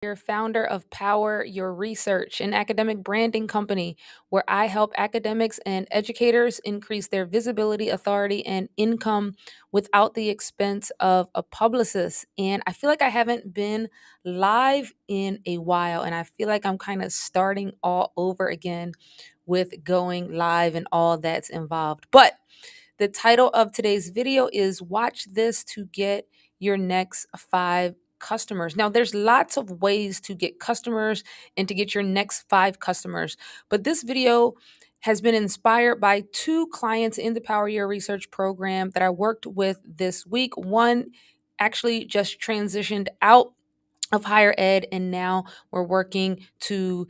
Your founder of Power Your Research, an academic branding company where I help academics and educators increase their visibility, authority, and income without the expense of a publicist. And I feel like I haven't been live in a while, and I feel like I'm kind of starting all over again with going live and all that's involved. But the title of today's video is Watch This to Get Your Next Five Customers. Now, there's lots of ways to get customers and to get your next five customers, but this video has been inspired by two clients in the Power Your Research program that I worked with this week. One actually just transitioned out of higher ed, and now we're working to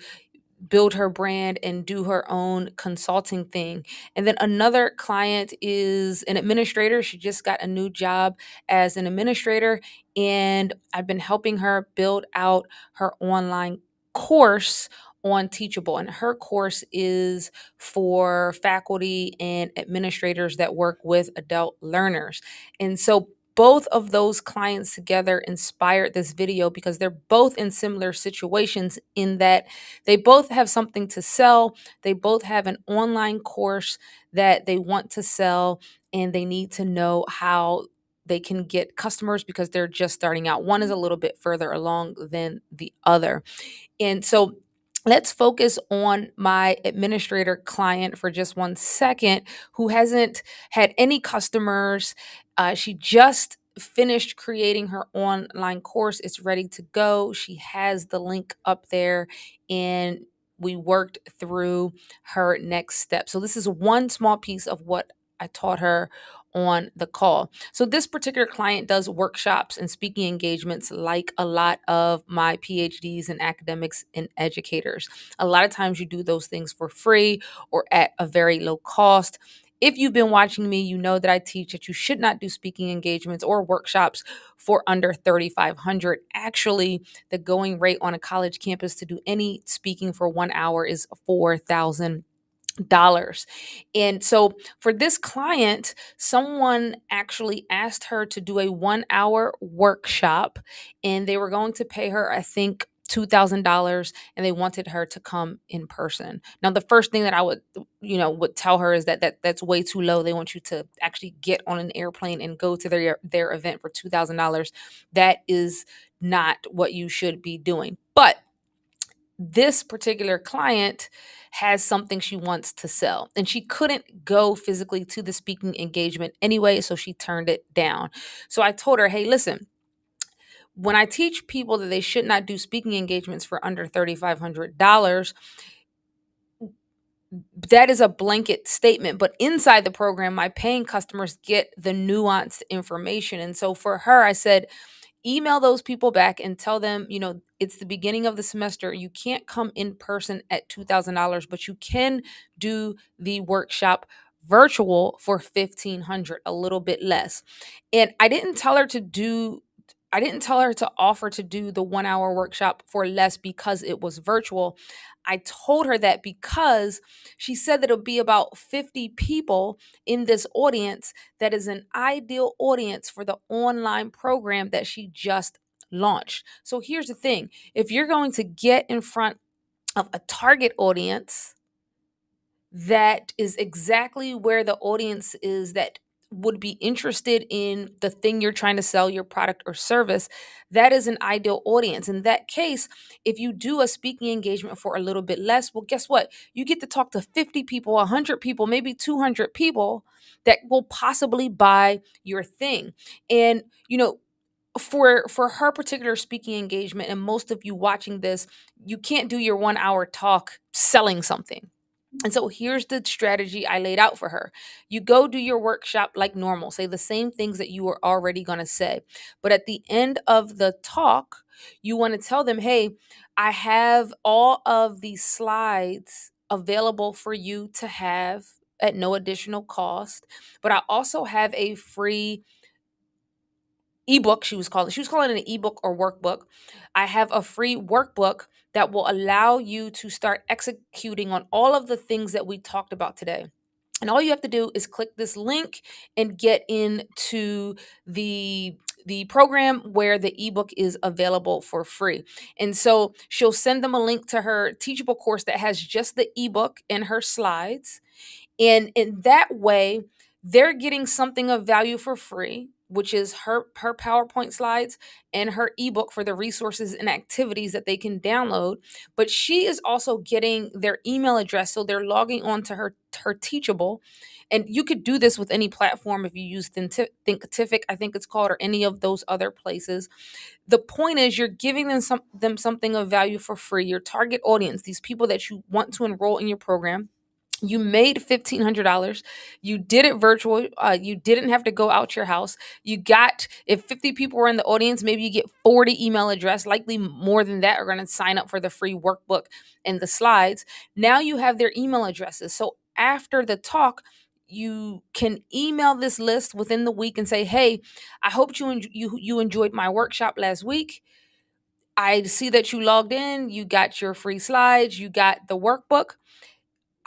build her brand and do her own consulting thing. And then another client is an administrator. She just got a new job as an administrator, and I've been helping her build out her online course on Teachable. And her course is for faculty and administrators that work with adult learners. And so both of those clients together inspired this video because they're both in similar situations in that they both have something to sell. They both have an online course that they want to sell, and they need to know how they can get customers because they're just starting out. One is a little bit further along than the other. And so let's focus on my administrator client for just 1 second, who hasn't had any customers. She just finished creating her online course. It's ready to go. She has the link up there, and we worked through her next step. So, this is one small piece of what I taught her on the call. So, this particular client does workshops and speaking engagements like a lot of my PhDs and academics and educators. A lot of times you do those things for free or at a very low cost. If you've been watching me, you know that I teach that you should not do speaking engagements or workshops for under 3,500. Actually, the going rate on a college campus to do any speaking for 1 hour is $4,000. And so for this client, someone actually asked her to do a 1 hour workshop, and they were going to pay her, I think, $2,000, and they wanted her to come in person. Now, the first thing that I would tell her is that's way too low. They want you to actually get on an airplane and go to their event for $2,000. That is not what you should be doing. But this particular client has something she wants to sell, and she couldn't go physically to the speaking engagement anyway, so she turned it down. So I told her, hey, listen, when I teach people that they should not do speaking engagements for under $3,500, that is a blanket statement. But inside the program, my paying customers get the nuanced information. And so for her, I said, email those people back and tell them, it's the beginning of the semester. You can't come in person at $2,000, but you can do the workshop virtual for 1,500, a little bit less. And I didn't tell her to offer to do the 1 hour workshop for less because it was virtual. I told her that because she said that it'll be about 50 people in this audience that is an ideal audience for the online program that she just launched. So here's the thing, if you're going to get in front of a target audience that is exactly where the audience is that would be interested in the thing you're trying to sell, your product or service, that is an ideal audience. In that case, if you do a speaking engagement for a little bit less, well, guess what? You get to talk to 50 people, 100 people, maybe 200 people that will possibly buy your thing. And, for her particular speaking engagement, and most of you watching this, you can't do your 1 hour talk selling something. And so here's the strategy I laid out for her. You go do your workshop like normal, say the same things that you were already going to say. But at the end of the talk, you want to tell them, hey, I have all of these slides available for you to have at no additional cost. But I also have a free ebook. She was calling it an ebook or workbook. I have a free workbook that will allow you to start executing on all of the things that we talked about today. And all you have to do is click this link and get into the the program where the ebook is available for free. And so she'll send them a link to her Teachable course that has just the ebook and her slides. And in that way, they're getting something of value for free, which is her PowerPoint slides and her ebook for the resources and activities that they can download. But she is also getting their email address, so they're logging on to her Teachable. And you could do this with any platform if you use Thinkific, I think it's called, or any of those other places. The point is you're giving them something of value for free. Your target audience, these people that you want to enroll in your program, you made $1,500. You did it virtual. You didn't have to go out your house. You got, if 50 people were in the audience, maybe you get 40 email address. Likely more than that are going to sign up for the free workbook and the slides. Now you have their email addresses. So after the talk, you can email this list within the week and say, "Hey, I hope you enjoyed my workshop last week. I see that you logged in. You got your free slides. You got the workbook.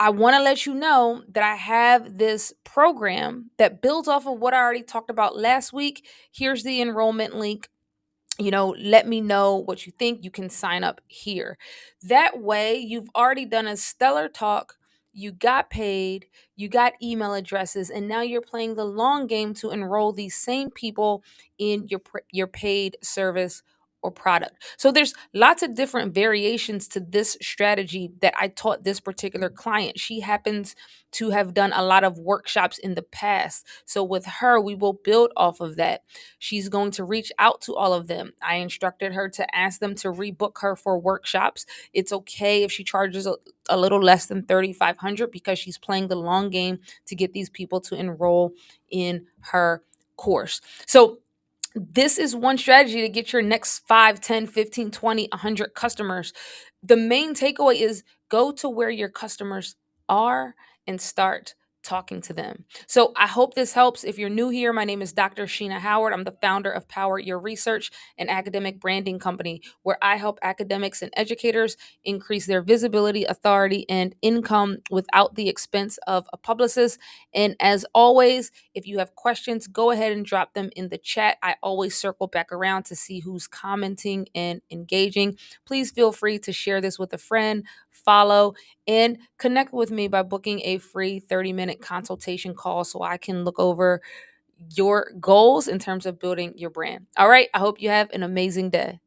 I want to let you know that I have this program that builds off of what I already talked about last week. Here's the enrollment link. Let me know what you think. You can sign up here." That way, you've already done a stellar talk. You got paid, you got email addresses, and now you're playing the long game to enroll these same people in your paid service or product. So there's lots of different variations to this strategy that I taught this particular client. She happens to have done a lot of workshops in the past. So with her, we will build off of that. She's going to reach out to all of them. I instructed her to ask them to rebook her for workshops. It's okay if she charges a little less than 3,500 because she's playing the long game to get these people to enroll in her course. So this is one strategy to get your next 5, 10, 15, 20, 100 customers. The main takeaway is go to where your customers are and start talking to them. So I hope this helps. If you're new here, my name is Dr. Sheena Howard. I'm the founder of Power Your Research, an academic branding company where I help academics and educators increase their visibility, authority, and income without the expense of a publicist. And as always, if you have questions, go ahead and drop them in the chat. I always circle back around to see who's commenting and engaging. Please feel free to share this with a friend, follow, and connect with me by booking a free 30-minute consultation call so I can look over your goals in terms of building your brand. All right. I hope you have an amazing day.